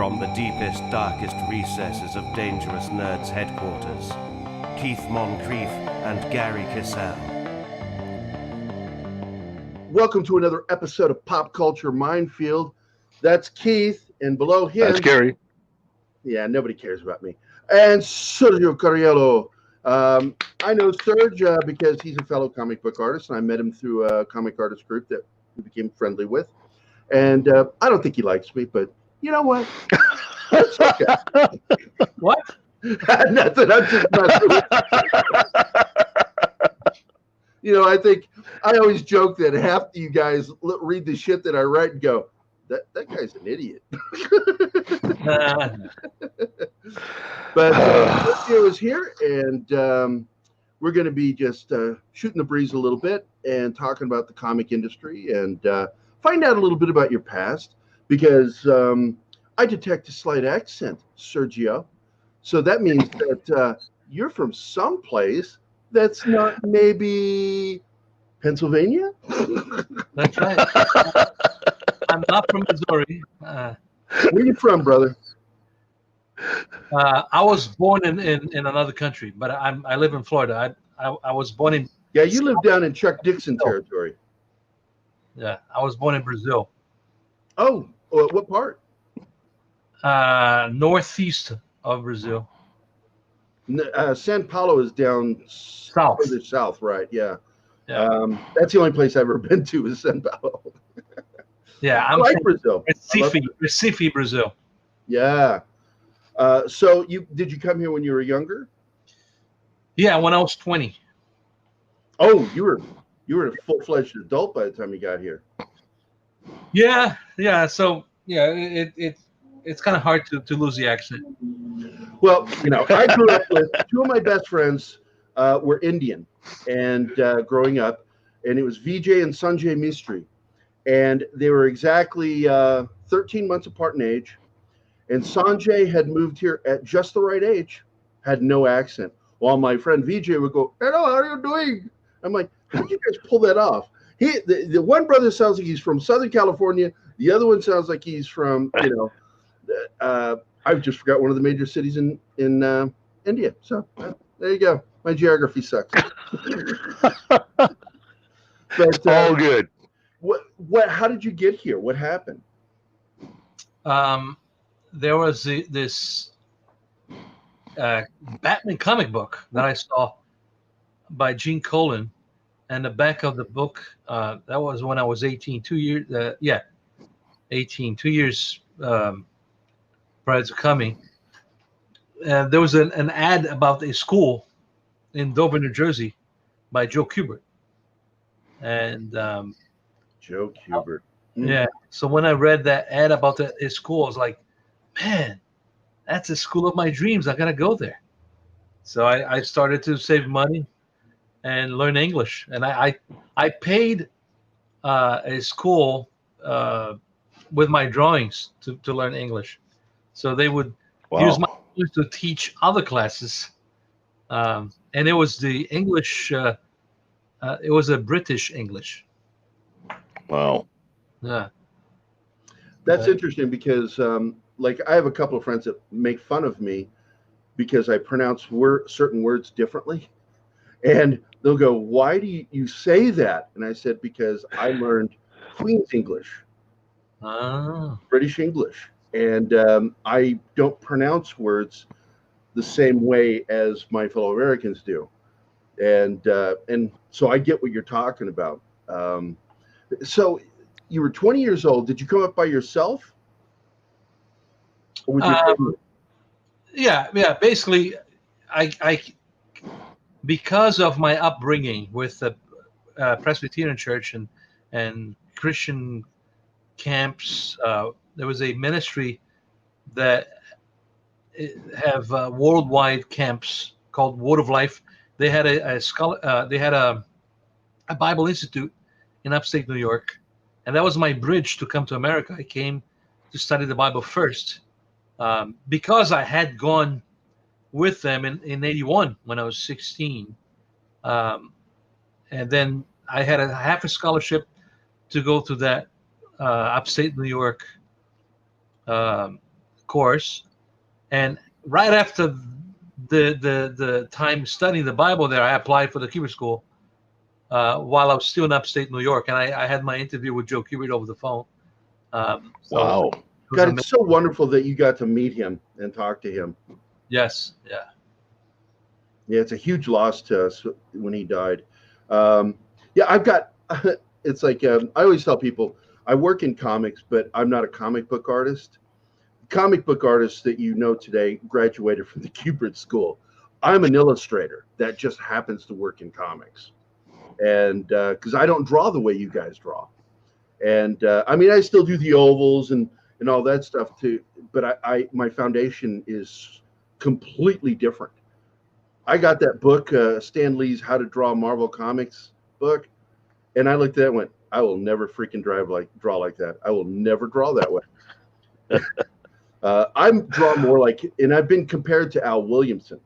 From the deepest, darkest recesses of Dangerous Nerds headquarters, Keith Moncrief and Gerry Kissel. Welcome to another episode of Pop Culture Minefield. That's Keith, and below him... That's Gerry. Yeah, nobody cares about me. And Sergio Cariello. I know Serge because he's a fellow comic book artist, and I met him through a comic artist group that we became friendly with. And I don't think he likes me, but you know what? It's okay. What? Nothing. I'm just messing with you. I think I always joke that half of you guys read the shit that I write and go, that guy's an idiot. But Sergio is here, and we're going to be just shooting the breeze a little bit and talking about the comic industry and find out a little bit about your past, because I detect a slight accent, Sergio. So that means that you're from someplace that's not maybe Pennsylvania? That's right. I'm not from Missouri. Where are you from, brother? I was born in another country, but I live in Florida. I was born in... Yeah, you live down in Chuck Dixon territory. Yeah, I was born in Brazil. Oh, what part? Northeast of Brazil. San Paulo is down South. Further south, right? Yeah. Yeah. That's the only place I've ever been to is San Paulo. Yeah, I like Brazil. Recife, Brazil. Yeah. So did you come here when you were younger? Yeah, when I was 20. Oh, you were a full-fledged adult by the time you got here. Yeah. So yeah, it's kind of hard to lose the accent. Well, I grew up with two of my best friends were Indian, and growing up, and it was Vijay and Sanjay Mistry, and they were exactly 13 months apart in age, and Sanjay had moved here at just the right age, had no accent, while my friend Vijay would go, "Hello, how are you doing?" I'm like, how did you guys pull that off? The one brother sounds like he's from Southern California, the other one sounds like he's from, I've just forgot one of the major cities in India. So there you go. My geography sucks. But all good. What? How did you get here? What happened? There was this Batman comic book that I saw by Gene Colan, and the back of the book, that was when I was 18. 2 years. 18. 2 years. Prior to coming, there was an ad about a school in Dover, New Jersey, by Joe Kubert. And Joe Kubert. Yeah. So when I read that ad about his school, I was like, man, that's the school of my dreams. I gotta go there. So I started to save money and learn English, and I paid a school with my drawings to learn English. So they would use my English to teach other classes. And it was the English, it was a British English. Wow. Yeah. That's interesting because, I have a couple of friends that make fun of me because I pronounce certain words differently. And they'll go, "Why do you say that?" And I said, because I learned Queen's English, British English. And I don't pronounce words the same way as my fellow Americans do, and so I get what you're talking about. So you were 20 years old. Did you come up by yourself? Or with your family? Yeah. Basically, I because of my upbringing with the Presbyterian Church and Christian camps. There was a ministry that have worldwide camps called Word of Life. They had a Bible Institute in upstate New York, and that was my bridge to come to America. I came to study the Bible first because I had gone with them in 81 when I was 16, and then I had half a scholarship to go to that upstate New York course, and right after the time studying the Bible there, I applied for the Cuber School while I was still in upstate New York, and I had my interview with Joe Kubert over the phone. Wow. God, it's so wonderful that you got to meet him and talk to him. Yes, yeah. Yeah, it's a huge loss to us when he died. Yeah, I've got, it's like, I always tell people, I work in comics, but I'm not a comic book artist. Comic book artists that you know today graduated from the Kubert School. I'm an illustrator that just happens to work in comics. And because I don't draw the way you guys draw. And I mean, I still do the ovals and all that stuff too, but I my foundation is completely different. I got that book, Stan Lee's How to Draw Marvel Comics book, and I looked at it and went, I will never freaking draw like that. I will never draw that way. I'm drawn more like, and I've been compared to Al Williamson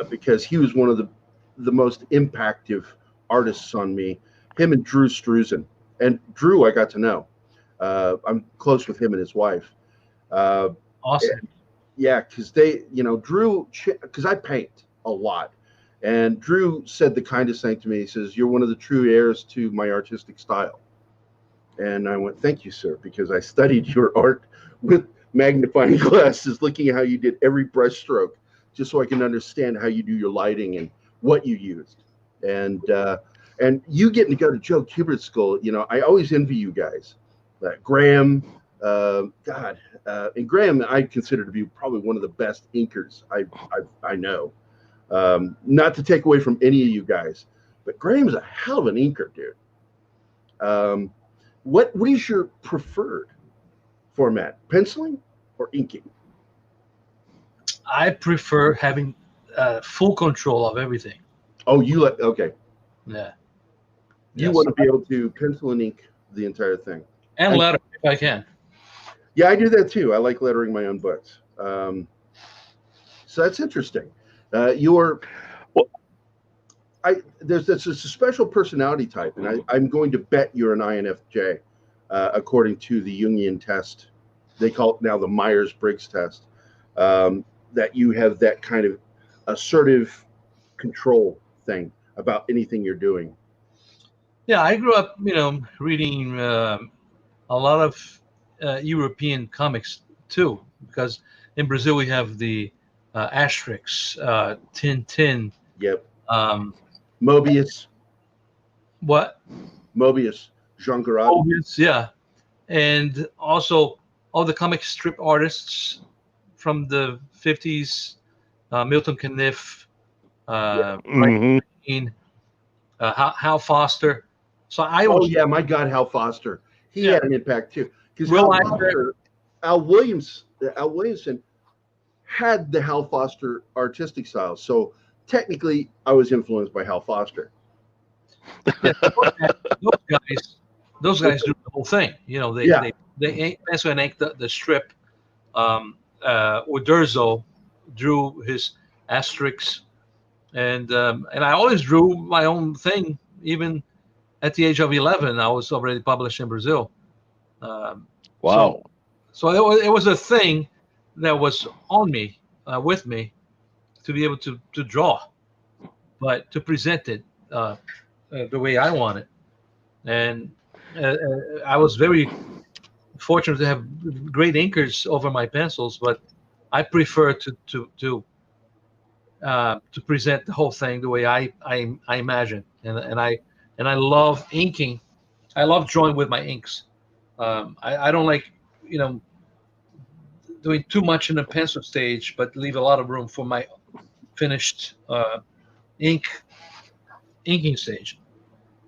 because he was one of the most impactful artists on me. Him and Drew Struzan, and Drew I got to know. I'm close with him and his wife. Awesome. And, yeah, because they, Drew, because I paint a lot. And Drew said the kindest thing to me. He says, "You're one of the true heirs to my artistic style." And I went, "Thank you, sir," because I studied your art with magnifying glasses, looking at how you did every brush stroke, just so I can understand how you do your lighting and what you used. And you getting to go to Joe Kubert School, I always envy you guys. Graham, and Graham, I consider to be probably one of the best inkers I know. Not to take away from any of you guys, but Graham's a hell of an inker, dude. What is your preferred format, penciling or inking? I prefer having full control of everything. Oh, okay. Yeah. You want to be able to pencil and ink the entire thing. And letter, if I can. Yeah, I do that too. I like lettering my own books. So that's interesting. There's a special personality type, and I'm going to bet you're an INFJ, according to the Jungian test. They call it now the Myers-Briggs test. That you have that kind of assertive control thing about anything you're doing. Yeah, I grew up, reading a lot of European comics too, because in Brazil we have the Asterix, Tintin. Yep. Mobius. What? Mobius, Jean Giraud. Mobius, yeah, and also all the comic strip artists from the 50s, Milton Caniff, Hal Foster. So my God, Hal Foster. He had an impact too. Because Al Williamson had the Hal Foster artistic style. So technically, I was influenced by Hal Foster. Yeah, those guys do the whole thing. They pencil and ink the strip. Uderzo drew his Asterix, and I always drew my own thing. Even at the age of 11, I was already published in Brazil. Wow! So it was a thing that was on me, with me, to be able to draw, but to present it the way I want it. And I was very fortunate to have great inkers over my pencils, but I prefer to present the whole thing the way I imagine, and I love inking. I love drawing with my inks. I don't like doing too much in the pencil stage, but leave a lot of room for my finished inking stage.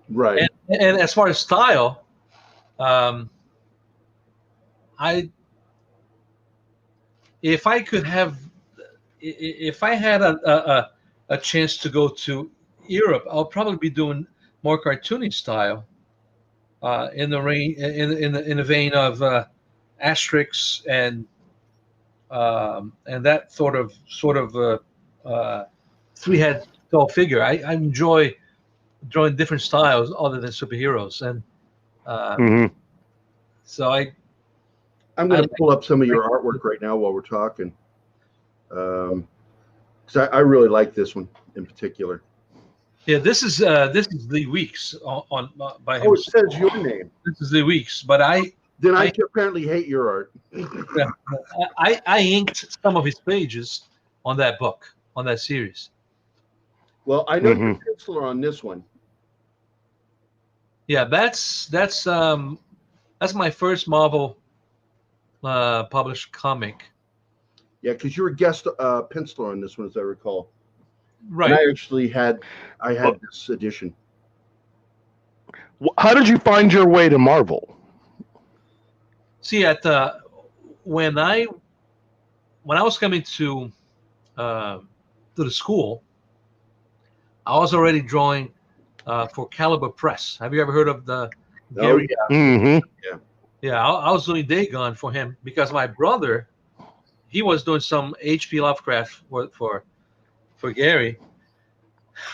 Right. And as far as style, if I had a chance to go to Europe, I'll probably be doing more cartoony style, in the vein of Asterix and that sort of three-head tall figure. I enjoy drawing different styles other than superheroes, and so I'm going to pull up some of your artwork right now while we're talking, because I really like this one in particular. Yeah, this is Lee Weeks on by him. Oh, it says your name. This is Lee Weeks, but I apparently hate your art. I inked some of his pages on that book, on that series. Well, I know you're penciler on this one. Yeah, that's my first Marvel published comic. Yeah, because you were guest penciler on this one, as I recall. Right. And I actually had this edition. How did you find your way to Marvel? See, when I was coming to the school, I was already drawing for Caliber Press. Have you ever heard of the Gerry? Yeah, I was doing Dagon for him because my brother, he was doing some H.P. Lovecraft for Gerry,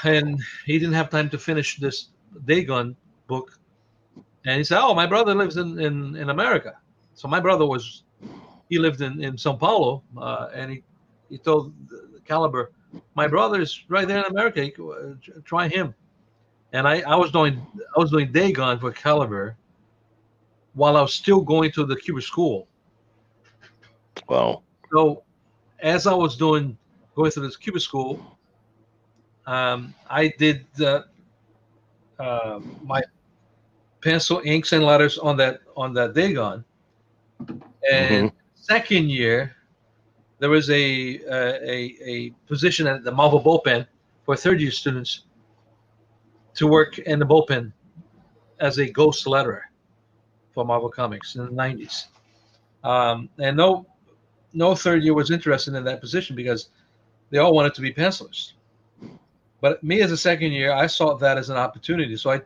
and he didn't have time to finish this Dagon book. And he said, "Oh, my brother lives in America." So my brother he lived in Sao Paulo, and he told Caliber, "My brother is right there in America. Try him." And I was doing Dagon for Caliber while I was still going to the Cuba school. Wow. So as I was going through this Cuba school, I did my pencil, inks, and letters on that Dagon. And second year, there was a position at the Marvel bullpen for third-year students to work in the bullpen as a ghost letterer for Marvel Comics in the 90s. And no third year was interested in that position because they all wanted to be pencilers. But me as a second year, I saw that as an opportunity. So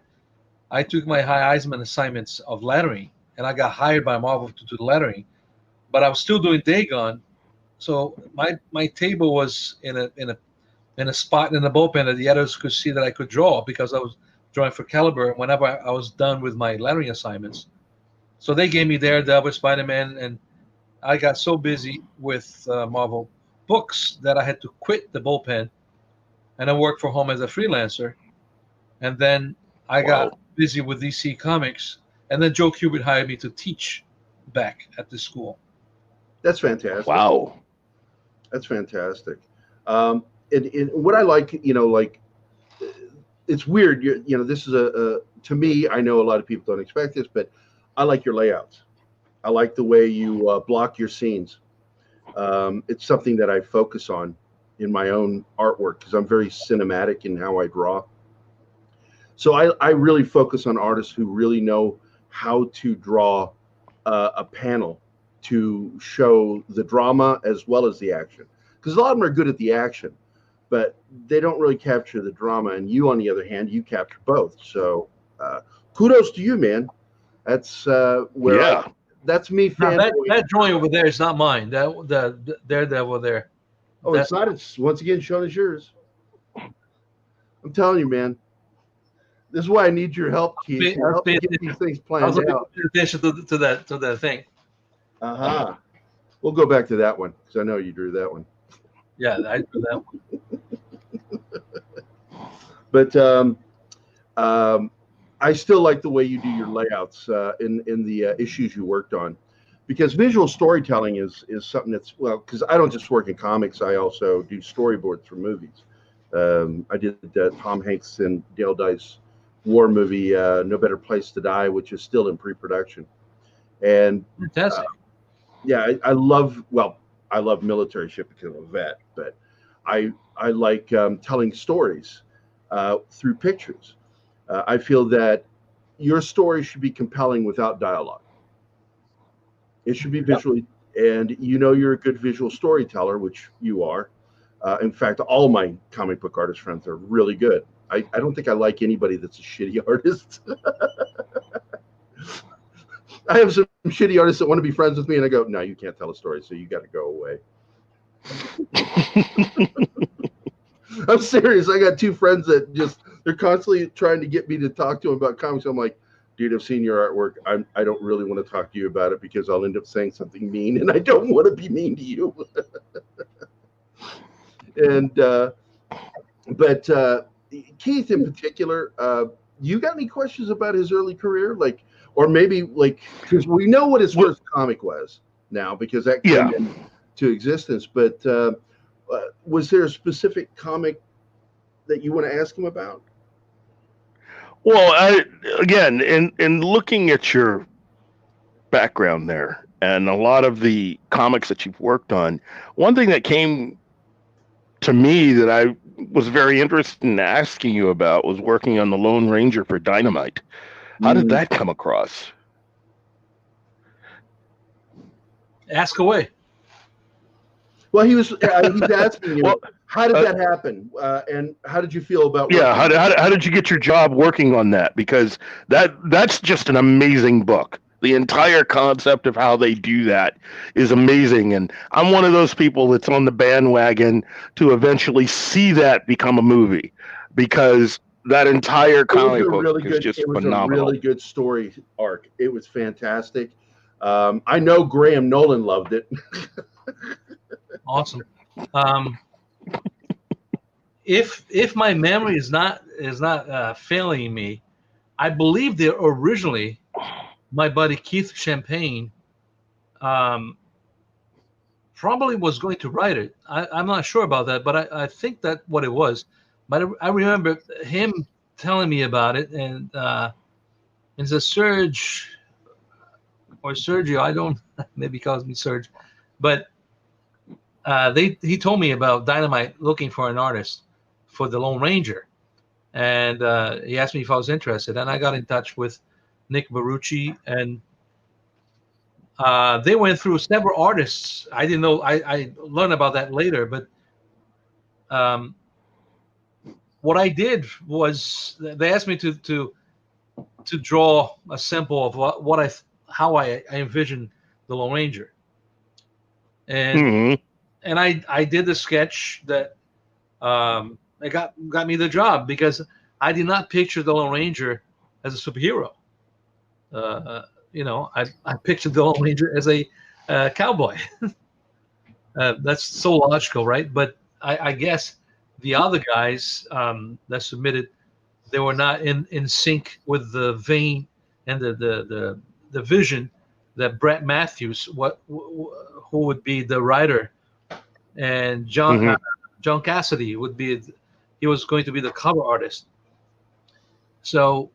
I took my High Eisman assignments of lettering, and I got hired by Marvel to do lettering. But I was still doing Dagon, so my table was in a spot in the bullpen that the editors could see that I could draw because I was drawing for Caliber whenever I was done with my lettering assignments. So they gave me Daredevil, Spider-Man, and I got so busy with Marvel books that I had to quit the bullpen, and I worked for home as a freelancer. And then I got busy with DC Comics, and then Joe Kubert hired me to teach back at the school. That's fantastic. Wow. That's fantastic. And what I like, it's weird. This is to me, I know a lot of people don't expect this, but I like your layouts. I like the way you block your scenes. It's something that I focus on in my own artwork because I'm very cinematic in how I draw. So I really focus on artists who really know how to draw a panel to show the drama as well as the action. Because a lot of them are good at the action, but they don't really capture the drama. And you, on the other hand, you capture both. So kudos to you, man. That's where that's me. That drawing over there is not mine. The Daredevil there. Oh, it's not. It's once again shown as yours. I'm telling you, man. This is why I need your help, Keith. Help me get these things planned out. Pay attention to that thing. We'll go back to that one because I know you drew that one. Yeah, I drew that one. But I still like the way you do your layouts in the issues you worked on, because visual storytelling is something that's, because I don't just work in comics, I also do storyboards for movies. I did Tom Hanks and Dale Dice war movie, No Better Place to Die, which is still in pre-production. And fantastic. I love military shit because I'm a vet, but I like telling stories through pictures. I feel that your story should be compelling without dialogue. It should be visually, and you're a good visual storyteller, which you are. In fact, all my comic book artist friends are really good. I don't think I like anybody that's a shitty artist. I have some shitty artists that want to be friends with me, and I go, no, you can't tell a story, so you got to go away. I'm serious. I got two friends that they're constantly trying to get me to talk to them about comics. I'm like, dude, I've seen your artwork. I don't really want to talk to you about it because I'll end up saying something mean, and I don't want to be mean to you. And but Keith in particular, you got any questions about his early career, like, or maybe like, because we know what his first comic was now because that came into existence. But was there a specific comic that you want to ask him about? Well, again, in looking at your background there and a lot of the comics that you've worked on, one thing that came to me that I was very interested in asking you about was working on the Lone Ranger for Dynamite. How did that come across? Ask away. Well, he's asking you, how did that happen, and how did you feel about? How did you get your job working on that? Because that's just an amazing book. The entire concept of how they do that is amazing, and I'm one of those people that's on the bandwagon to eventually see that become a movie, because that entire comic book is just phenomenal. It was a really good story arc. It was fantastic. I know Graham Nolan loved it. Awesome. If my memory is not failing me, I believe that originally my buddy Keith Champagne probably was going to write it. I'm not sure about that, but I think that's what it was. But I remember him telling me about it, and it's a Serge or Sergio. I don't, maybe he calls me Serge, but he told me about Dynamite looking for an artist for the Lone Ranger, and he asked me if I was interested, and I got in touch with Nick Barucci, and they went through several artists. I didn't know. I learned about that later, but what I did was they asked me to draw a sample of how I envisioned the Lone Ranger, and and I did the sketch that it got me the job, because I did not picture the Lone Ranger as a superhero. I pictured the Lone Ranger as a cowboy. That's so logical, right? But I guess the other guys that submitted, they were not in sync with the vein and the vision that Brett Matthews, who would be the writer, and John Cassidy he was going to be the cover artist. So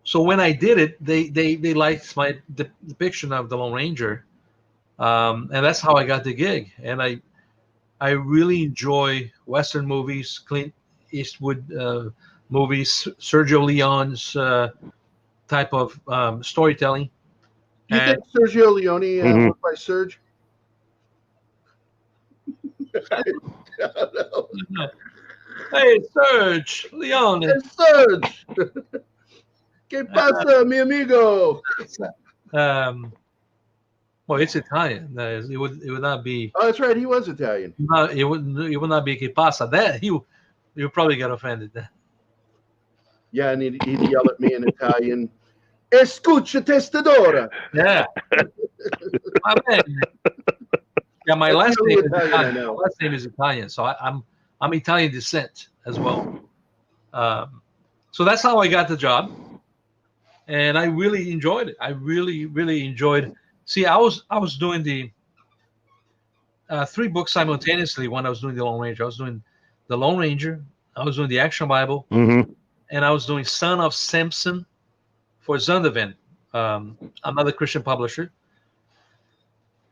so when I did it, they liked my depiction of the Lone Ranger, and that's how I got the gig. And I really enjoy Western movies, Clint Eastwood movies, Sergio Leone's type of storytelling. Do you think Sergio Leone worked by Serge? I don't know. Hey, Serge Leone. Hey, Serge. ¿Qué pasa, mi amigo? Well, it's Italian. It would not be. Oh, that's right. He was Italian. It would not be "Che pasa." That you probably get offended. Yeah, and he'd yell at me in Italian. Escucha testadora. Yeah. Yeah, my last name is Italian, so I'm Italian descent as well. So that's how I got the job, and I really enjoyed it. I really enjoyed. See, I was doing the 3 books simultaneously when I was doing the Lone Ranger. I was doing the Lone Ranger, I was doing the Action Bible, and I was doing Son of Samson for Zondervan, another Christian publisher.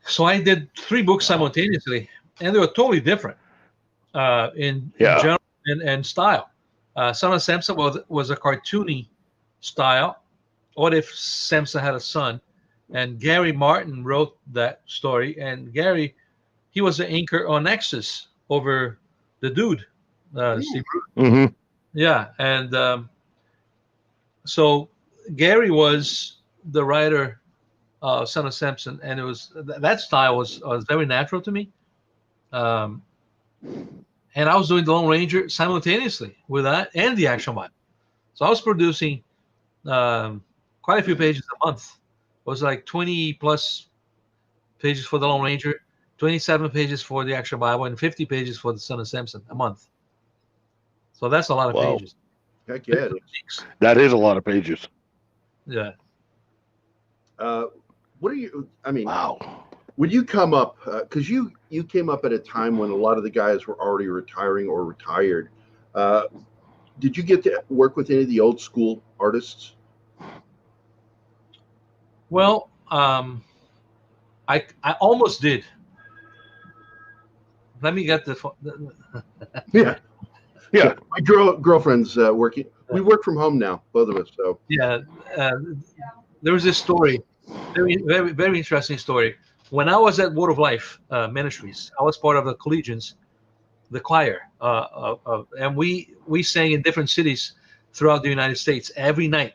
So I did 3 books simultaneously, and they were totally different in genre and style. Son of Samson was a cartoony style. What if Samson had a son? And Gerry Martin wrote that story. And Gerry, he was the anchor on Nexus over the dude, Steve Rude. Yeah, and so Gerry was the writer of Son of Samson, and it was that style was very natural to me. And I was doing the Lone Ranger simultaneously with that and the Action Bible. So I was producing quite a few pages a month. It was like 20 plus pages for the Lone Ranger, 27 pages for the actual Bible, and 50 pages for the Son of Samson a month. So that's a lot of Wow. pages. Heck yeah. it is. That is a lot of pages. Yeah. What are you? I mean, Wow. when you come up, because you came up at a time when a lot of the guys were already retiring or retired. Did you get to work with any of the old school artists? Well, I almost did. Let me get the. Yeah. Yeah. My girlfriend's working. We work from home now, both of us. So Yeah, there was this story, very interesting story. When I was at Word of Life Ministries, I was part of the Collegians, the choir, and we sang in different cities throughout the United States every night.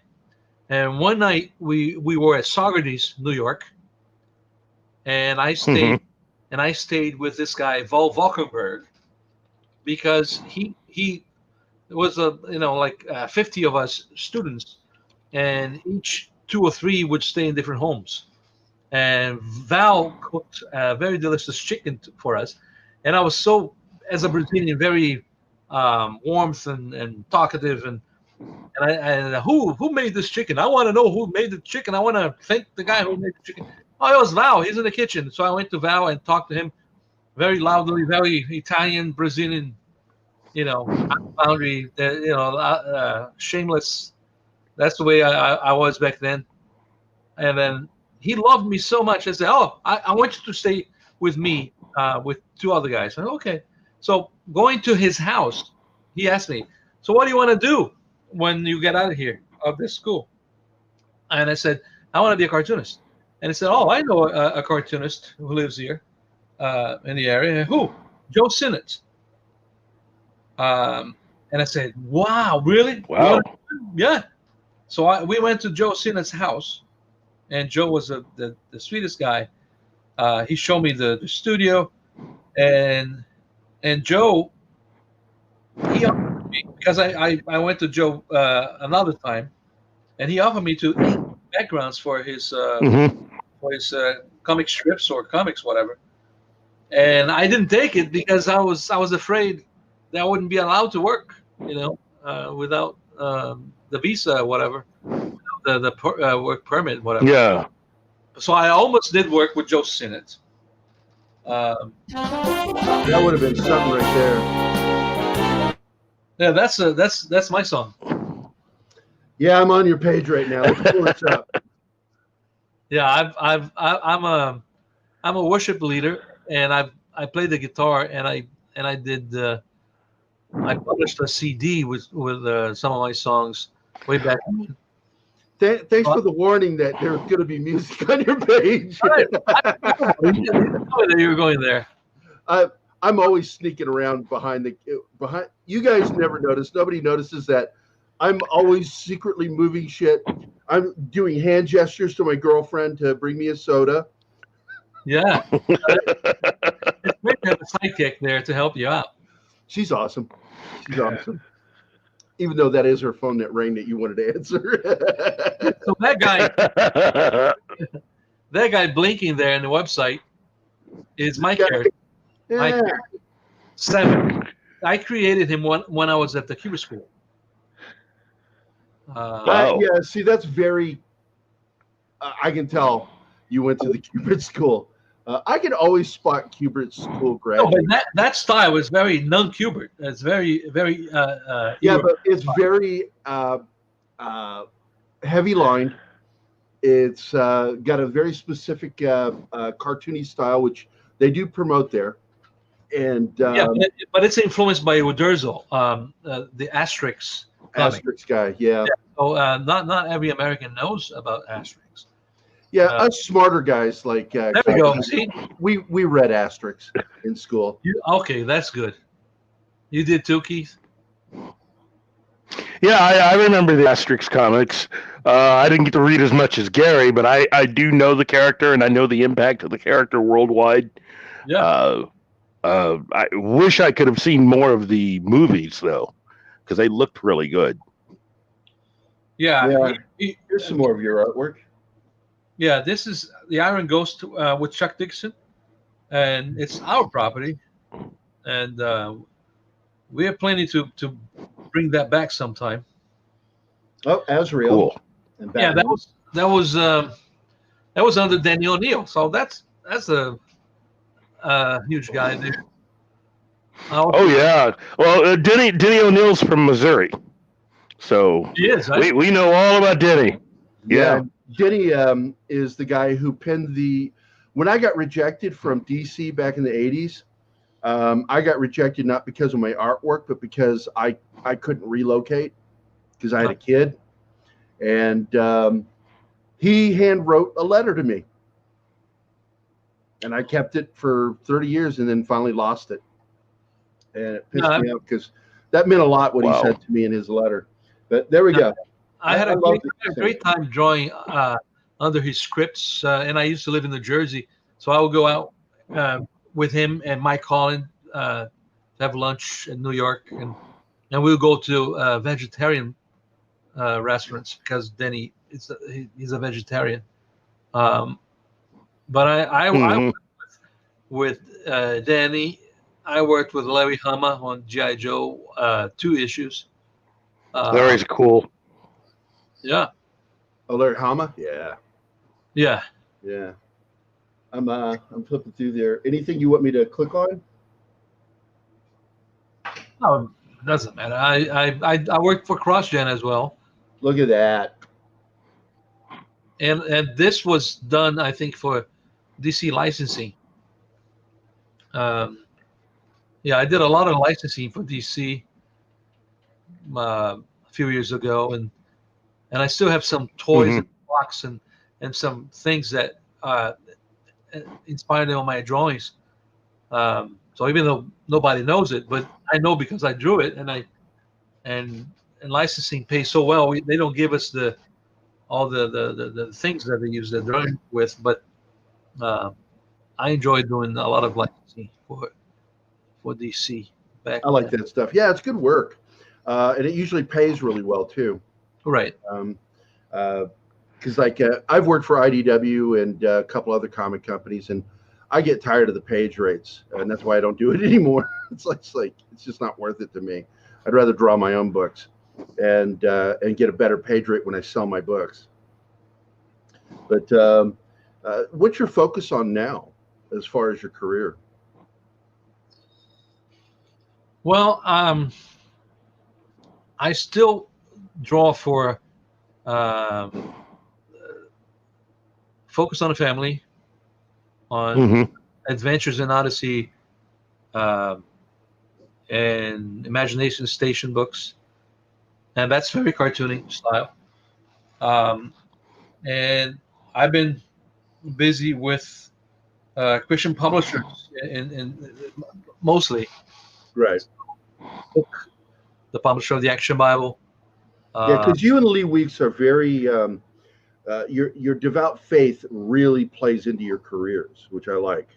And one night we were at Saugerties, New York, and I stayed with this guy Vol Valkenburg because he was like 50 of us students, and each 2 or 3 would stay in different homes. And Val cooked very delicious chicken for us, and I was so, as a Brazilian, very warmth and talkative, and who made this chicken? I want to know who made the chicken. I want to thank the guy who made the chicken. Oh, it was Val. He's in the kitchen. So I went to Val and talked to him very loudly, very Italian, Brazilian, boundary, shameless. That's the way I was back then. And then he loved me so much. I said, "Oh, I want you to stay with me with 2 other guys." I said, "Okay." So going to his house, he asked me, "So what do you want to do when you get out of here, of this school?" And I said, "I want to be a cartoonist." And he said, "Oh, I know a cartoonist who lives here in the area." Who? Joe Sinnott. And I said, "Wow, really?" Wow. Yeah. So we went to Joe Sinnott's house, and Joe was the sweetest guy. He showed me the studio, and Joe, he offered me, because I went to Joe another time, and he offered me to ink backgrounds for his comic strips or comics, whatever. And I didn't take it because I was afraid that I wouldn't be allowed to work, without the visa, whatever, the work permit, whatever. Yeah. So I almost did work with Joe Sinnott. that would have been something right there. Yeah, that's my song. Yeah, I'm on your page right now. Let's pull this up. Yeah, I'm a worship leader, and I play the guitar, and I did I published a CD with some of my songs way back when. Thanks for the warning that there's going to be music on your page. I didn't know that you were going there. I'm always sneaking around behind. You guys never notice. Nobody notices that I'm always secretly moving shit. I'm doing hand gestures to my girlfriend to bring me a soda. Yeah, it's great to have a sidekick there to help you out. She's awesome. She's awesome. Even though that is her phone that rang that you wanted to answer. So that guy blinking there in the website is my character. My Yeah. character. 7. I created him when I was at the Cuba School. Wow. Yeah, see, that's very. I can tell you went to the Cupid School. I can always spot Cupid School No, graduates. but that style is very non-Cubert. It's very, very. Yeah, Europe. but it's very heavy lined. It's got a very specific cartoony style, which they do promote there. And Yeah, but it's influenced by Uderzo, the Asterix comic. Asterix guy, yeah. So not every American knows about Asterix. Yeah, us smarter guys like There we go. See, we read Asterix in school. okay, that's good. You did too, Keith. Yeah, I remember the Asterix comics. I didn't get to read as much as Gerry, but I do know the character, and I know the impact of the character worldwide. Yeah. I wish I could have seen more of the movies, though, because they looked really good. Yeah. Yeah. Here's some more of your artwork. Yeah, this is the Iron Ghost with Chuck Dixon, and it's our property, and we are planning to bring that back sometime. Oh, Azrael. Cool. And Yeah, Batman. that was under Danny O'Neill, so that's a huge guy there. Oh yeah. Well, Denny O'Neill's from Missouri, so He is. Right? we know all about Denny. Yeah. Denny is the guy who penned when I got rejected from DC back in the 80s. I got rejected not because of my artwork, but because I couldn't relocate because I had a kid. And he hand wrote a letter to me. And I kept it for 30 years and then finally lost it. And it pissed me off because that meant a lot what he said to me in his letter. But there we go. I had a great time drawing under his scripts, and I used to live in New Jersey, so I would go out with him and Mike Holland to have lunch in New York, and we would go to vegetarian restaurants because Denny he's a vegetarian. But I worked with Danny. I worked with Larry Hama on G.I. Joe 2 issues. Larry's cool. Yeah. Oh, Larry Hama? Yeah. Yeah. Yeah. I'm flipping through there. Anything you want me to click on? No, it doesn't matter. I worked for CrossGen as well. Look at that. And this was done, I think, for DC licensing. Yeah, I did a lot of licensing for DC a few years ago, and I still have some toys in the box and some things that inspired on my drawings. So even though nobody knows it, but I know because I drew it, and licensing pays so well. They don't give us all the things that they use the drawing with, but I enjoy doing a lot of licensing for DC. I like that stuff. Yeah, it's good work, and it usually pays really well too. Right. Because I've worked for IDW and a couple other comic companies, and I get tired of the page rates, and that's why I don't do it anymore. It's just not worth it to me. I'd rather draw my own books and get a better page rate when I sell my books. But what's your focus on now as far as your career? Well, I still draw for Focus on the Family, on Adventures in Odyssey, and Imagination Station books, and that's very cartoony style. And I've been busy with Christian publishers, and mostly. Right. Book, the publisher of the Action Bible. Yeah, because you and Lee Weeks are very your devout faith really plays into your careers, which I like.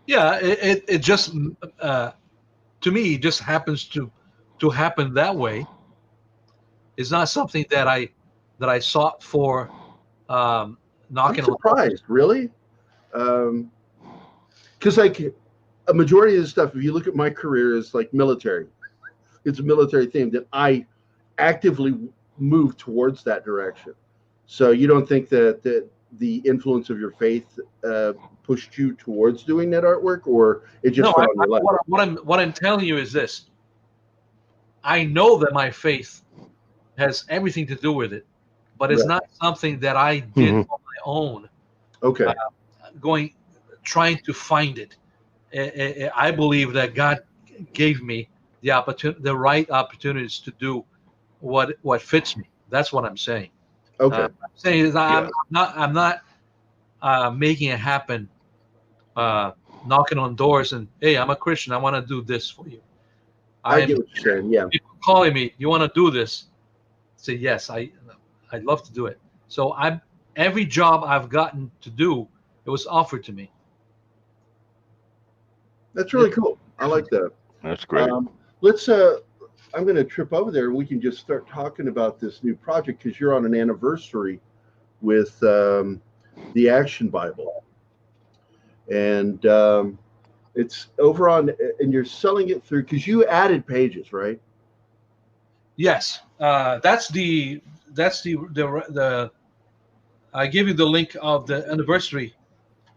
Yeah, it just to me just happens to happen that way. It's not something that I sought for. Knocking. I'm surprised, really, because a majority of the stuff, if you look at my career, is like military. It's a military theme that I actively move towards that direction. So you don't think that the influence of your faith pushed you towards doing that artwork, or it just fell in your life? What I'm telling you is this. I know that my faith has everything to do with it, but it's not something that I did on my own. Okay. Trying to find it. I believe that God gave me the right opportunities to do what fits me. That's what I'm saying. Okay. I'm saying is I'm not making it happen. Knocking on doors and, hey, I'm a Christian. I want to do this for you. I get what you're saying. Yeah. People calling me, you want to do this? Say yes. I'd love to do it. So every job I've gotten to do, it was offered to me. That's really cool. I like that. That's great. Let's I'm going to trip over there and we can just start talking about this new project because you're on an anniversary with the Action Bible. And it's over on, and you're selling it through, because you added pages, right? Yes, that's I give you the link of the anniversary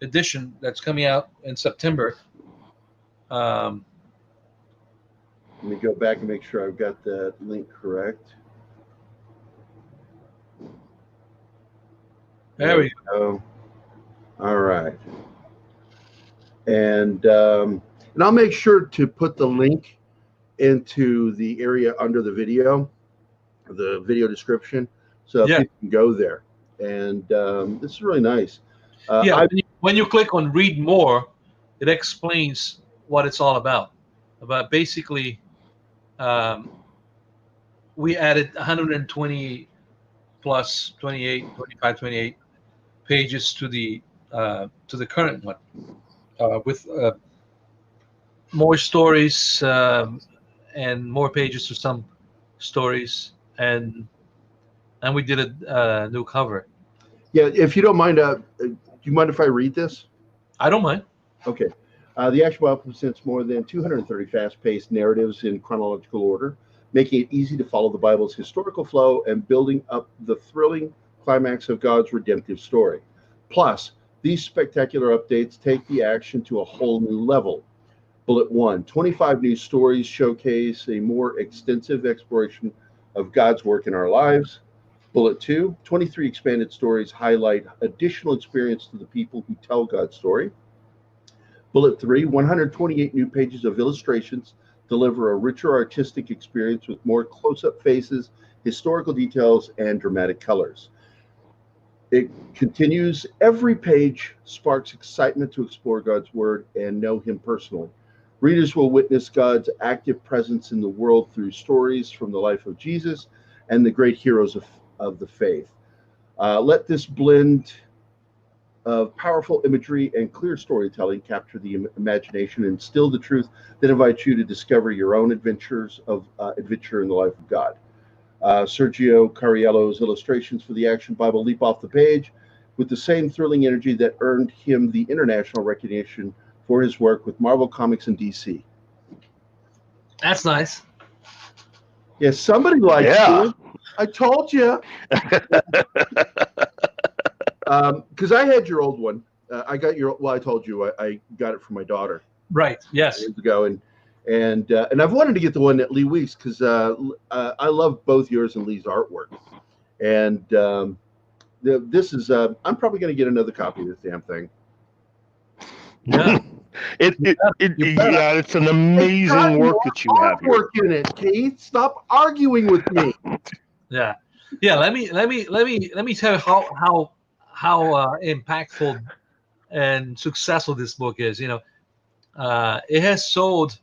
edition that's coming out in September. Let me go back and make sure I've got that link correct. There we go. All right. And I'll make sure to put the link into the area under the video description, so people can go there. And this is really nice. When you click on read more, it explains what it's all about. About basically, we added 120 plus 28, 25, 28 pages to the current one, with more stories and more pages to some stories, and we did a new cover. Yeah, if you don't mind, do you mind if I read this? I don't mind. Okay. The Action Bible presents more than 230 fast-paced narratives in chronological order, making it easy to follow the Bible's historical flow and building up the thrilling climax of God's redemptive story. Plus, these spectacular updates take the action to a whole new level. Bullet 1, 25 new stories showcase a more extensive exploration of God's work in our lives. Bullet 2, 23 expanded stories highlight additional experience to the people who tell God's story. Bullet 3, 128 new pages of illustrations deliver a richer artistic experience with more close-up faces, historical details, and dramatic colors. It continues, every page sparks excitement to explore God's word and know him personally. Readers will witness God's active presence in the world through stories from the life of Jesus and the great heroes of the faith. Let this blend of powerful imagery and clear storytelling capture the imagination and instill the truth that invites you to discover your own adventure in the life of God. Sergio Cariello's illustrations for the Action Bible leap off the page with the same thrilling energy that earned him the international recognition for his work with Marvel Comics and DC. That's nice. Yeah, somebody likes it. I told you. Because I had your old one. I got your. Well, I told you I got it from my daughter. Right. Yes. Years ago, and I've wanted to get the one that Lee Weeks, because I love both yours and Lee's artwork. And this is I'm probably going to get another copy of this damn thing. Yeah. It's an amazing work that you have here. Artwork in it, Keith. Stop arguing with me. Yeah. Let me tell you how impactful and successful this book is. It has sold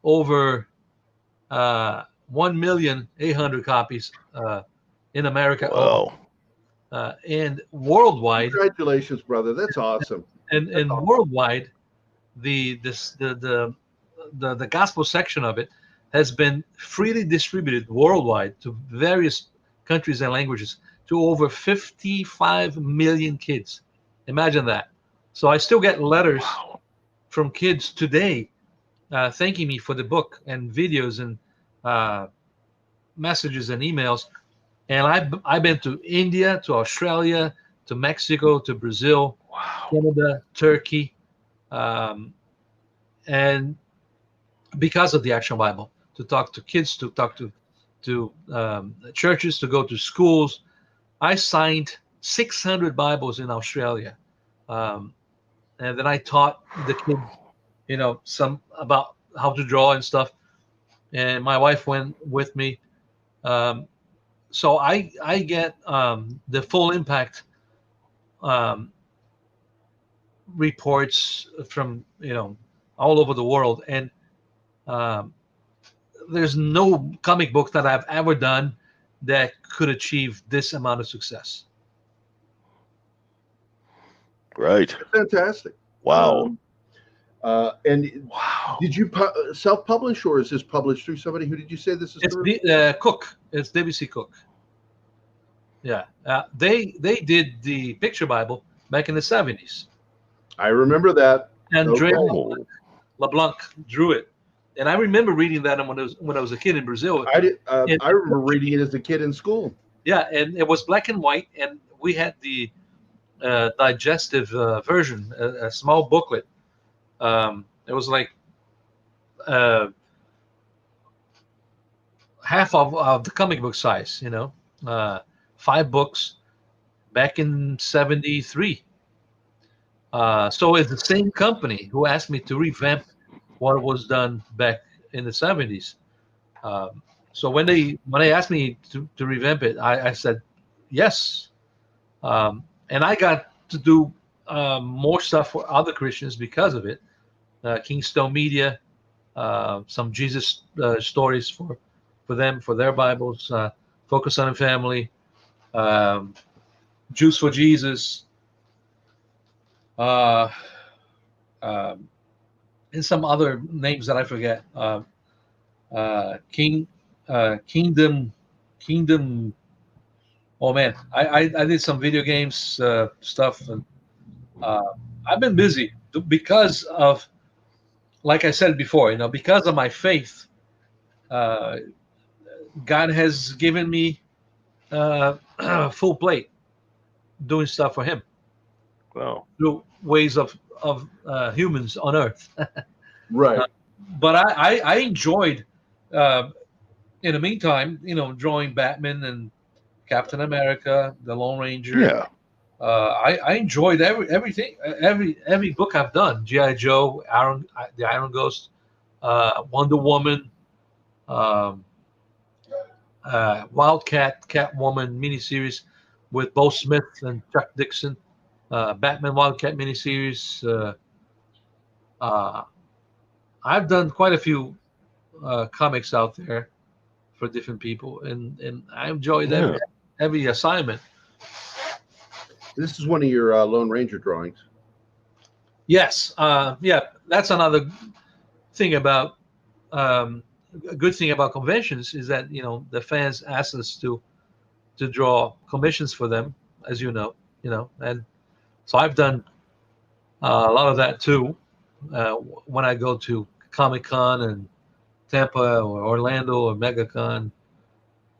over 1,800,000 copies in America. Wow. And worldwide. Congratulations, brother. That's awesome. And worldwide, the gospel section of it has been freely distributed worldwide to various countries and languages to over 55 million kids. Imagine that. So I still get letters from kids today thanking me for the book and videos and messages and emails. And I've been to India, to Australia, to Mexico, to Brazil, Canada, Turkey, and because of the Action Bible, to talk to kids, to talk to churches, to go to schools. I signed 600 Bibles in Australia, and then I taught the kids, some about how to draw and stuff. And my wife went with me, so I get the full impact reports from all over the world, and there's no comic book that I've ever done that could achieve this amount of success. Right. Fantastic. Wow. And Wow. did you self-publish, or is this published through somebody? Who did you say this is It's through? Cook. It's WC Cook. Yeah, they did the picture Bible back in the 70s, I remember that. and Okay. Dre LeBlanc drew it. And I remember reading that when I was a kid in Brazil. I did. And- I remember reading it as a kid in school. Yeah, and it was black and white, and we had the digestive version, a small booklet. It was like half of the comic book size, 5 books back in 73. So it's the same company who asked me to revamp what was done back in the 70s. So when they asked me to revamp it, I said yes. And I got to do more stuff for other Christians because of it. Kingstone Media, some Jesus stories for them, for their Bibles, Focus on the Family, Juice for Jesus, and some other names that I forget. Kingdom. Oh man, I did some video games stuff, and I've been busy because of, like I said before, because of my faith. God has given me full plate doing stuff for Him Wow. through ways of humans on Earth. Right. But I enjoyed, in the meantime, drawing Batman and Captain America, the Lone Ranger. Yeah. I enjoyed everything, every book I've done. G.I. Joe, the Iron Ghost, Wonder Woman, Wildcat, Catwoman miniseries with Bo Smith and Chuck Dixon, Batman Wildcat miniseries. I've done quite a few comics out there for different people, and I enjoyed every assignment. This is one of your Lone Ranger drawings. Yes, that's another thing about a good thing about conventions is that the fans ask us to draw commissions for them, as and so I've done a lot of that too. When I go to Comic-Con and Tampa or Orlando or MegaCon,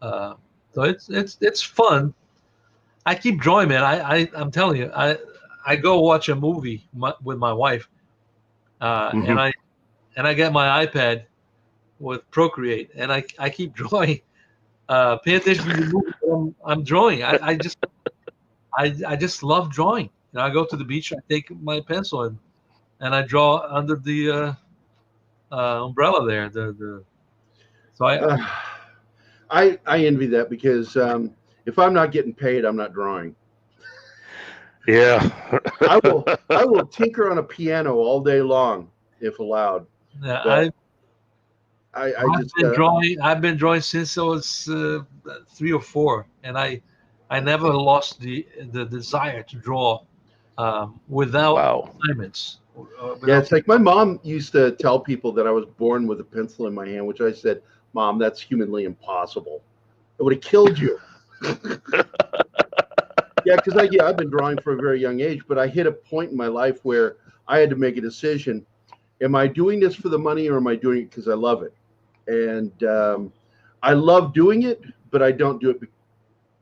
so it's fun. I keep drawing, man. I'm telling you, I go watch a movie with my wife, and I get my iPad with Procreate, and I keep drawing. Pay attention to the movie that I'm drawing. I just love drawing. I go to the beach, I take my pencil and I draw under the umbrella there. So I envy that because if I'm not getting paid, I'm not drawing. Yeah. I will tinker on a piano all day long if allowed. Yeah, But I've been drawing since I was 3 or 4, and I never lost the desire to draw without assignments. Yeah, it's like my mom used to tell people that I was born with a pencil in my hand, which I said, "Mom, that's humanly impossible. It would have killed you." Yeah, because I've been drawing for a very young age, but I hit a point in my life where I had to make a decision: am I doing this for the money, or am I doing it because I love it? And I love doing it, but I don't do it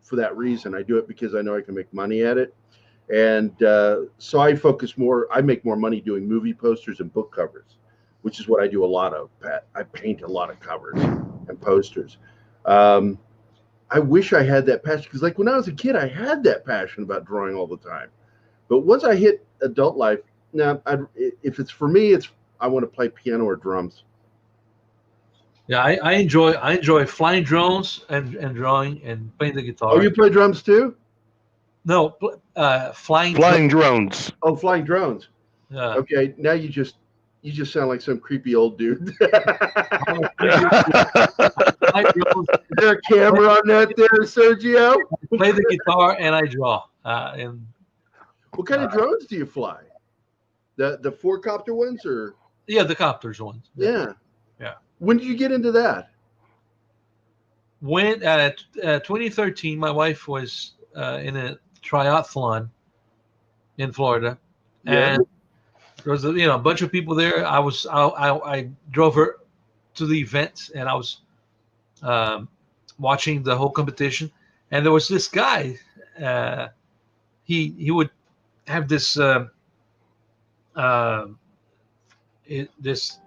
for that reason. I do it because I know I can make money at it. And so I focus more. I make more money doing movie posters and book covers, which is what I do a lot of, Pat. I paint a lot of covers and posters. I wish I had that passion because, like, when I was a kid, I had that passion about drawing all the time. But once I hit adult life, now, if it's for me, I want to play piano or drums. Yeah, I enjoy flying drones and drawing and playing the guitar. Oh, you play drums too? No, flying drones. Oh, flying drones. Yeah. Okay, now you just sound like some creepy old dude. Is there a camera on that there, Sergio? I play the guitar and I draw. And what kind of drones do you fly? The four copter ones, or Yeah, the copters ones. yeah. Yeah. When did you get into that? When 2013, my wife was in a triathlon in Florida, Yeah. and there was a bunch of people there. I drove her to the event, and I was um, watching the whole competition, and there was this guy. He would have this uh, this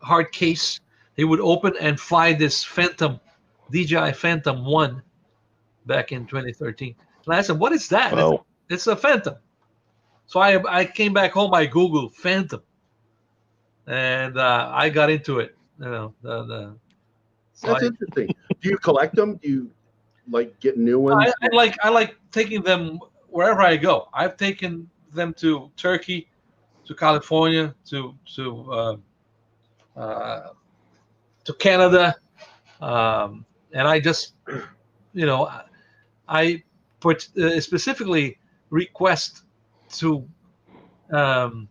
hard case. He would open and find this Phantom, DJI Phantom 1 back in 2013. And I said, "What is that?" Wow. It's a Phantom. So I came back home. I Googled Phantom, and I got into it. So That's interesting. Do you collect them? Do you like get new ones? I like taking them wherever I go. I've taken them to Turkey, to California, uh, to Canada, and I just I specifically request to um,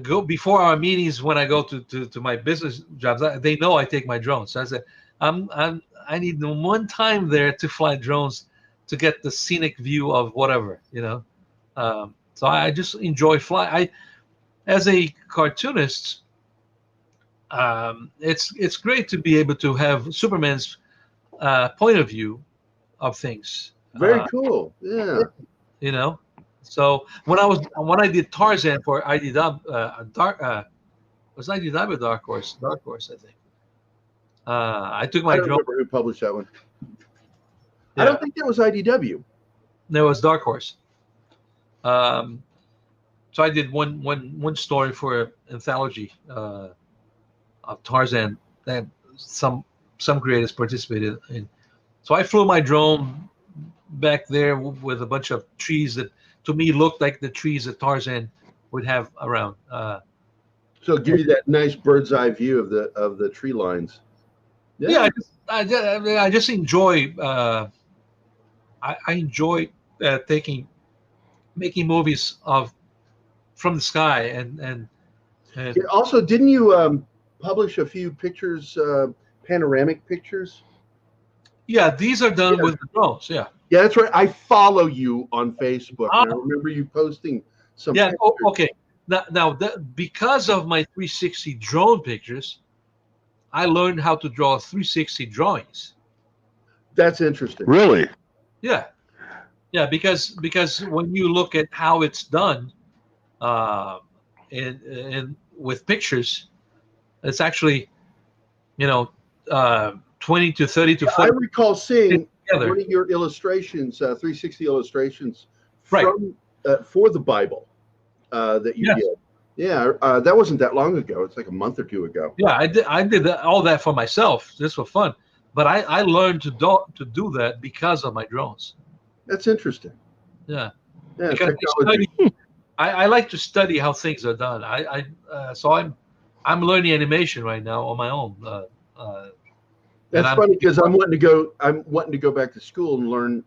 go before our meetings when I go to my business jobs. They know I take my drones. So I said, I need one time there to fly drones to get the scenic view of whatever. So I just enjoy fly. As a cartoonist, it's great to be able to have Superman's point of view of things. Very cool. Yeah. You know. So when I did Tarzan for IDW, was IDW Dark Horse? Dark Horse, I think. I took my I don't drone. remember who published that one. Yeah, I don't think that was IDW. there was Dark Horse. So I did one story for an anthology of Tarzan that some creators participated in. So I flew my drone back there with a bunch of trees that to me looked like the trees that Tarzan would have around. So give you that nice bird's eye view of the tree lines. Yeah, I just enjoy. I enjoy making movies from the sky and Yeah, also, didn't you publish a few pictures, panoramic pictures? yeah, these are done Yeah. with the drones. Yeah. Yeah, that's right. I follow you on Facebook, and I Oh. remember you posting some. Yeah. pictures. Okay. Now because of my 360 drone pictures, I learned how to draw 360 drawings. That's interesting. Really? Yeah. Yeah, because when you look at how it's done, in with pictures, it's actually, 20 to 30 to I 40 recall seeing together. one of your illustrations, 360 illustrations Right. from for the Bible that you Yes. did. Yeah, that wasn't that long ago. It's like a month or two ago. Yeah, I did all that for myself just for fun, but I learned to do that because of my drones. That's interesting. Yeah, Yeah, because technology. I like to study how things are done. So I'm learning animation right now on my own. That's I'm- funny because I'm wanting to go back to school and learn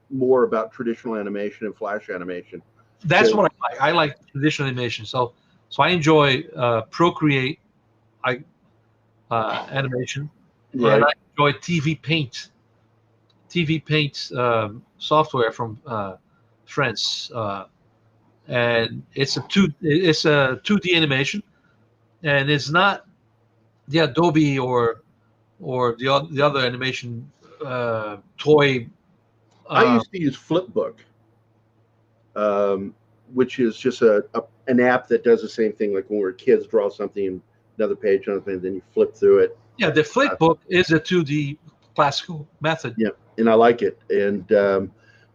more about traditional animation and flash animation. That's So- what I like. I like traditional animation. So I enjoy Procreate, animation, Right. and I enjoy TV Paint software from France, and it's a 2D animation, and it's not the Adobe or the other animation toy. I used to use Flipbook, which is just an app that does the same thing. Like when we're kids, draw something, another page, another thing, then you flip through it. Yeah, the Flipbook is a 2D classical method. Yeah, and I like it. And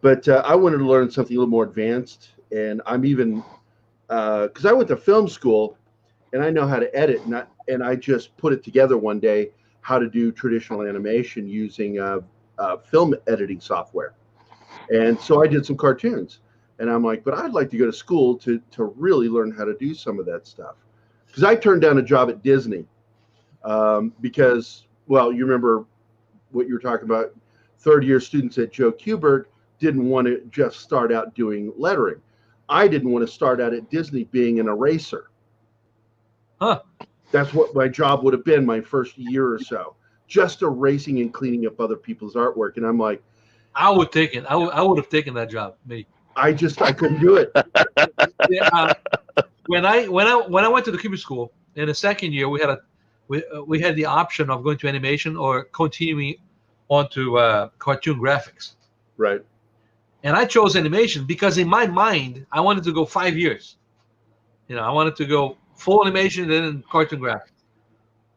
but I wanted to learn something a little more advanced. And I'm even because I went to film school, and I know how to edit, and I just put it together one day how to do traditional animation using film editing software. And so I did some cartoons, and I'm like, but I'd like to go to school to really learn how to do some of that stuff, because I turned down a job at Disney because, well, you remember what you were talking about. Third-year students at Joe Kubert didn't want to just start out doing lettering. I didn't want to start out at Disney being an eraser. Huh. That's what my job would have been my first year or so, just erasing and cleaning up other people's artwork. And I'm like, I would take it. I would have taken that job. Me. I couldn't do it. Yeah, when I went to the Cuban school in the second year, we had the option of going to animation or continuing on to cartoon graphics. Right. And I chose animation because in my mind I wanted to go 5 years. I wanted to go full animation and then cartoon graphics.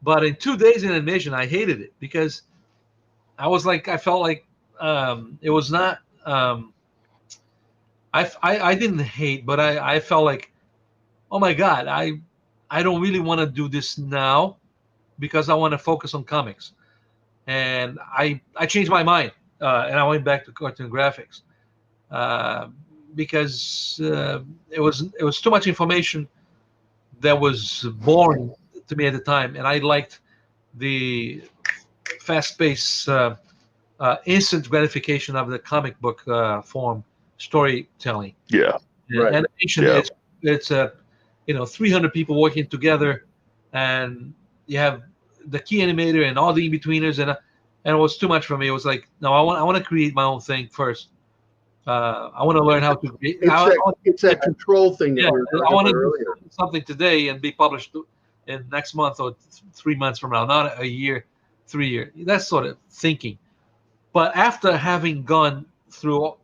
But in 2 days in animation, I hated it because I felt like it was not. I didn't hate, but I felt like, oh my God, I don't really want to do this now because I want to focus on comics. And I changed my mind and I went back to cartoon graphics because it was too much information that was boring to me at the time, and I liked the fast-paced, instant gratification of the comic book form storytelling. Yeah. Right. Animation, Yeah. it's 300 people working together, and you have the key animator and all the in-betweeners, and it was too much for me. It was like, no, I want to create my own thing first. I want to learn how to create. It's that control thing that Yeah, we were I talking want about to do earlier. something today and be published in next month or 3 months from now, not a year, 3 years. That sort of thinking. But after having gone through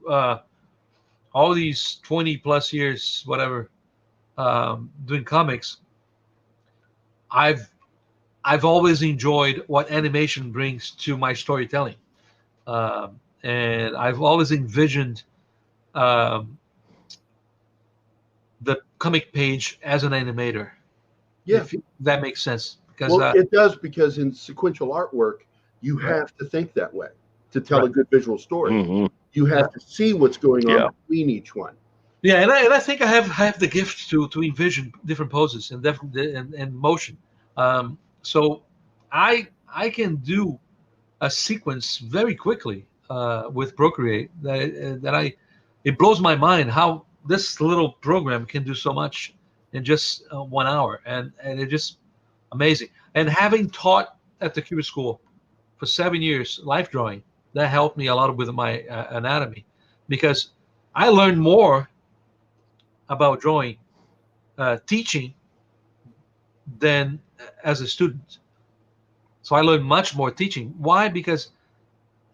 all these 20 plus years, whatever, doing comics, I've always enjoyed what animation brings to my storytelling, and I've always envisioned the comic page as an animator. Yeah. If that makes sense. Because Well, it does, because in sequential artwork, you have to think that way to tell a Right. good visual story. Mhm. You have to see what's going on Yeah. between each one. yeah, and I think I have the gift to envision different poses and different and motion. So I can do a sequence very quickly with Procreate it blows my mind how this little program can do so much in just 1 hour, and it's just amazing. And having taught at the Cuban School for 7 years life drawing, that helped me a lot with my anatomy, because I learned more about drawing teaching than as a student. So I learned much more teaching. Why? Because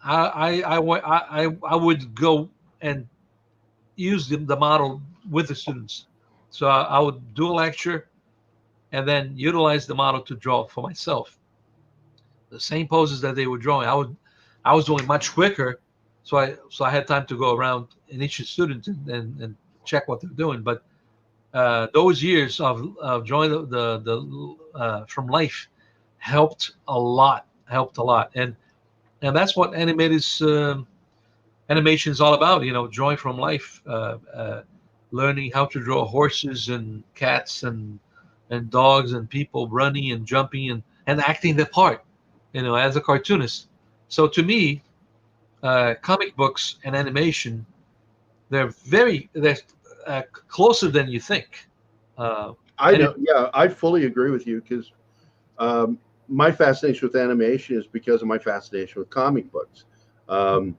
I would go and use the model with the students. So I would do a lecture and then utilize the model to draw for myself. The same poses that they were drawing, I was doing much quicker, so I had time to go around in each student and check what they're doing. But those years of drawing the from life helped a lot, and that's what animation is all about. Drawing from life, learning how to draw horses and cats and dogs and people running and jumping and acting the part, as a cartoonist. So to me, comic books and animation, they're closer than you think. I know. Yeah, I fully agree with you, because my fascination with animation is because of my fascination with comic books. And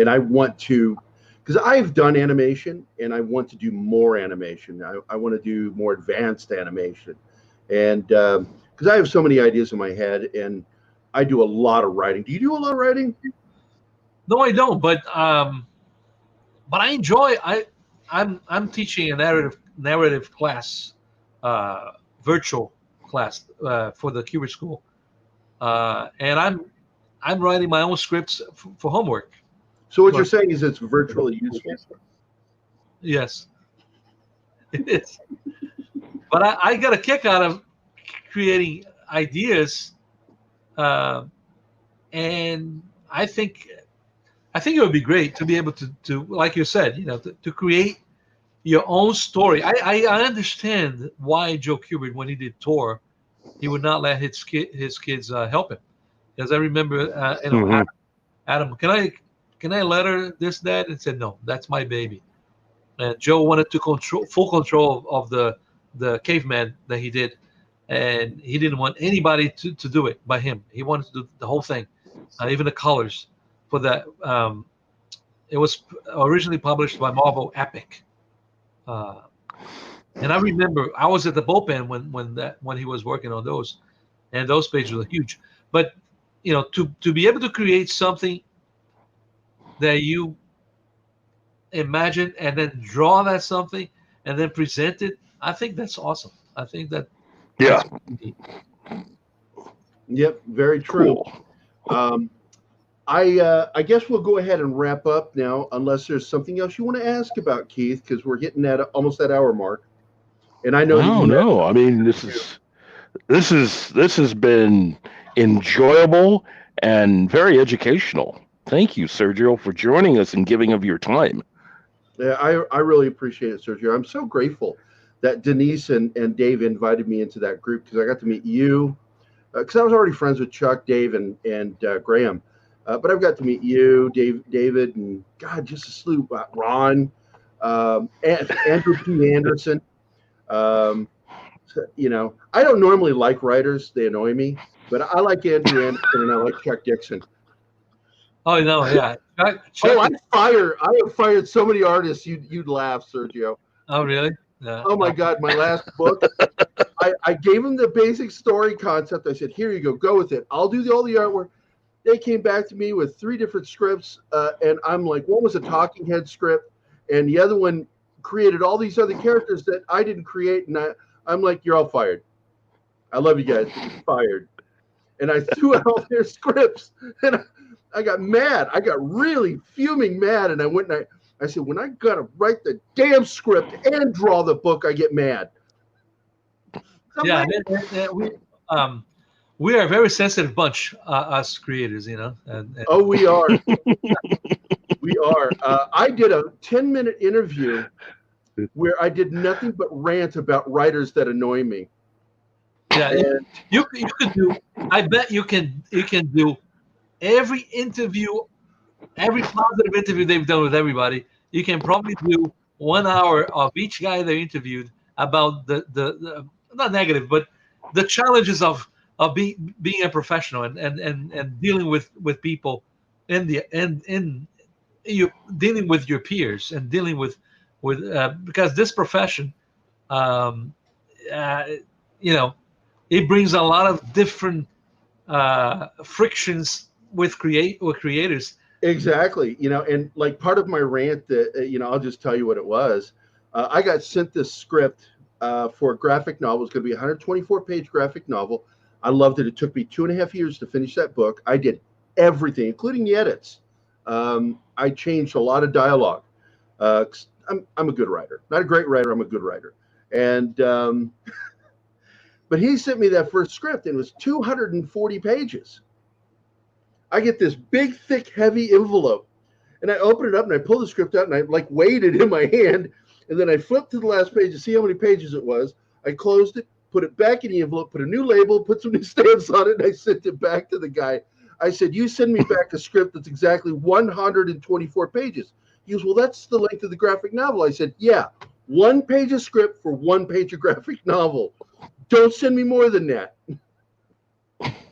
I want to, because I've done animation and I want to do more animation. I want to do more advanced animation. And because I have so many ideas in my head, and I do a lot of writing. Do you do a lot of writing? No, I don't. But I enjoy. I'm teaching a narrative class, virtual class for the Cuber School, and I'm writing my own scripts for homework. So what you're saying is it's virtually useful. Yes, it is. But I got a kick out of creating ideas, and I think it would be great to be able to like you said, to create your own story. I understand why Joe Kubert, when he did Tor, he would not let his kids help him, because I remember Mhm. Adam, can I let her this, that, and said no, that's my baby. and Joe wanted to full control of the caveman that he did, and he didn't want anybody to do it by him. He wanted to do the whole thing, even the colors for that. It was originally published by Marvel Epic, and I remember I was at the bullpen when he was working on those, and those pages were huge. But to be able to create something that you imagine and then draw that something and then present it, I think that's awesome. I think that. Yeah. Yep, very true. Cool. I guess we'll go ahead and wrap up now, unless there's something else you want to ask about, Keith, because we're hitting at almost that hour mark. And I know. No. I mean, this has been enjoyable and very educational. Thank you, Sergio, for joining us and giving of your time. Yeah, I really appreciate it, Sergio. I'm so grateful that Denise and Dave invited me into that group, because I got to meet you, because I was already friends with Chuck, Dave, and Graham. But I've got to meet you, David, and God, just a slew. Ron, and Andrew P. Anderson. I don't normally like writers; they annoy me. But I like Andrew Anderson and I like Chuck Dixon. Oh no, yeah. I have fired so many artists. You'd laugh, Sergio. Oh really? Yeah. Oh my God, my last book. I gave them the basic story concept. I said, "Here you go with it. I'll do all the artwork." They came back to me with 3 different scripts, and I'm like, one was a talking head script, and the other one created all these other characters that I didn't create, and I'm like, "You're all fired. I love you guys. You're fired." And I threw out all their scripts, and I got mad. I got really fuming mad, and I went and I said, "When I gotta write the damn script and draw the book, I get mad." Yeah, we are a very sensitive bunch, us creators, And Oh, we are. We are. I did a 10-minute interview where I did nothing but rant about writers that annoy me. Yeah, And you could do. I bet you can do every interview, every positive interview they've done with everybody. You can probably do 1 hour of each guy they interviewed about the not negative, but the challenges of being a professional and dealing with people in you dealing with your peers and dealing with because this profession, it brings a lot of different frictions with creators. exactly, and like part of my rant that, I'll just tell you what it was. I got sent this script for a graphic novel. It's going to be a 124-page graphic novel. I loved it. It took me 2.5 years to finish that book. I did everything, including the edits. I changed a lot of dialogue. I'm a good writer. Not a great writer. I'm a good writer. And but he sent me that first script, and it was 240 pages. I get this big, thick, heavy envelope, and I open it up and I pull the script out and I like weighed it in my hand, and then I flipped to the last page to see how many pages it was. I closed it, put it back in the envelope, put a new label, put some new stamps on it, and I sent it back to the guy. I said, "You send me back a script that's exactly 124 pages. He goes, "Well, that's the length of the graphic novel." I said, "Yeah, 1 page of script for 1 page of graphic novel. Don't send me more than that."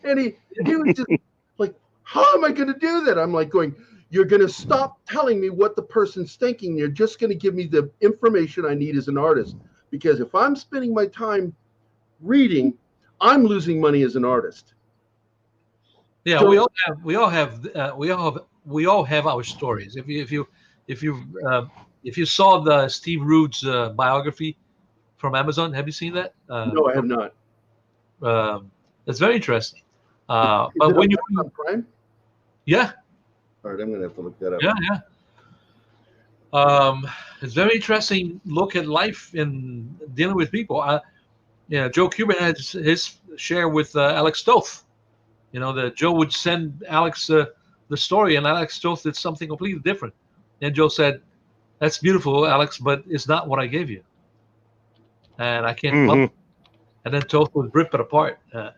And he was just like, "How am I going to do that?" I'm like going, "You're going to stop telling me what the person's thinking. You're just going to give me the information I need as an artist. Because if I'm spending my time reading, I'm losing money as an artist." Yeah, So, we all have our stories. If you saw the Steve Rude's biography from Amazon, have you seen that? no, I have not. It's very interesting. Is But it when on Prime? yeah, All right, I'm going to have to look that up. yeah. It's very interesting look at life in dealing with people. Joe Cuban had his share with Alex Toth. That Joe would send Alex the story, and Alex Toth did something completely different. And Joe said, "That's beautiful, Alex, but it's not what I gave you, and I can't." Mm-hmm. And then Toth would rip it apart. What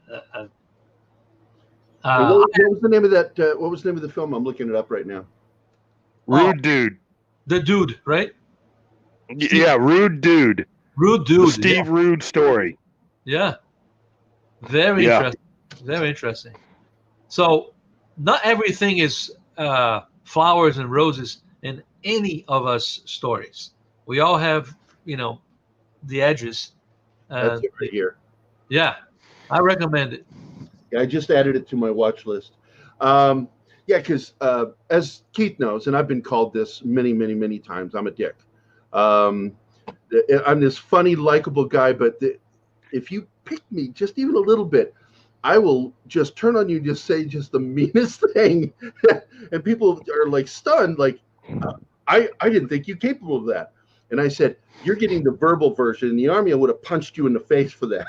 was the name of that? What was the name of the film? I'm looking it up right now. Rude Dude. The Dude, right? Yeah, Rude Dude. Rude Dude. The Steve Rude story. Yeah. Very interesting. Very interesting. So, not everything is flowers and roses in any of us stories. We all have, the edges. That's it right here. Yeah, I recommend it. Yeah, I just added it to my watch list. Because as Keith knows, and I've been called this many, many, many times, I'm a dick. I'm this funny, likable guy, but if you pick me just even a little bit, I will just turn on you and just say just the meanest thing. And people are like stunned, like, I didn't think you capable of that. And I said, you're getting the verbal version. In the Army, I would have punched you in the face for that.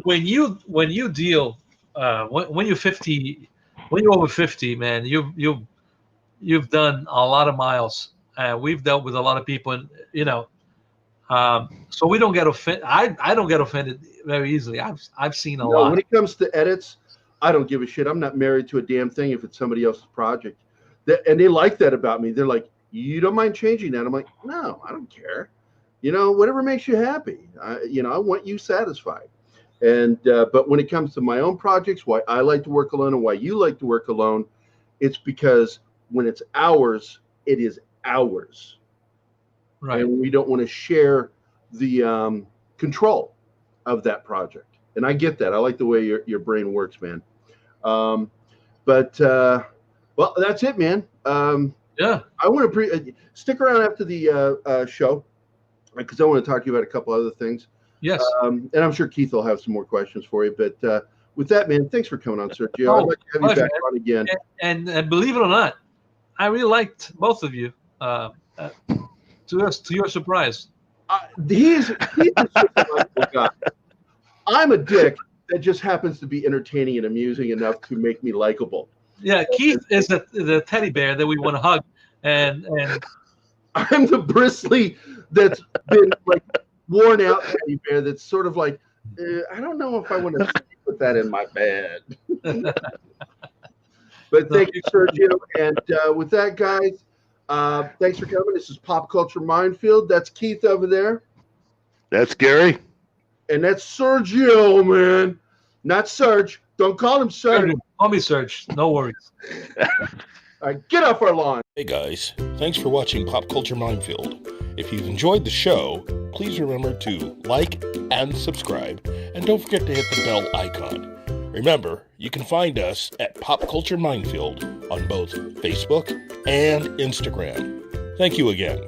When you deal when you're 50, when you're over 50, man, you've done a lot of miles. We've dealt with a lot of people, and so we don't get offended. I don't get offended very easily. I've seen a lot. When it comes to edits, I don't give a shit. I'm not married to a damn thing if it's somebody else's project. And they like that about me. They're like, you don't mind changing that? I'm like, no, I don't care. Whatever makes you happy. I want you satisfied. And but when it comes to my own projects, why I like to work alone and why you like to work alone, it's because when it's ours, it is ours. Right. And we don't want to share the control of that project. And I get that. I like the way your brain works, man. Well, that's it, man. Yeah. I want to stick around after the show because I want to talk to you about a couple other things. Yes. And I'm sure Keith will have some more questions for you. But with that, man, thanks for coming on, Sergio. I'd like to have you back on again. And believe it or not, I really liked both of you. To your surprise. He's a super guy. I'm a dick that just happens to be entertaining and amusing enough to make me likable. Yeah, Keith is the teddy bear that we want to hug, and I'm the bristly that's been like worn out teddy bear that's sort of like, I don't know if I want to put that in my bed. But thank you, Sergio. And with that, guys, thanks for coming. This is Pop Culture Minefield. That's Keith over there. That's Gerry. And that's Sergio, man. Not Serge. Don't call him Serge. Call me Serge. No worries. All right, get off our lawn. Hey guys, thanks for watching Pop Culture Minefield. If you've enjoyed the show, please remember to like and subscribe, and don't forget to hit the bell icon. Remember, you can find us at Pop Culture Minefield on both Facebook and Instagram. Thank you again.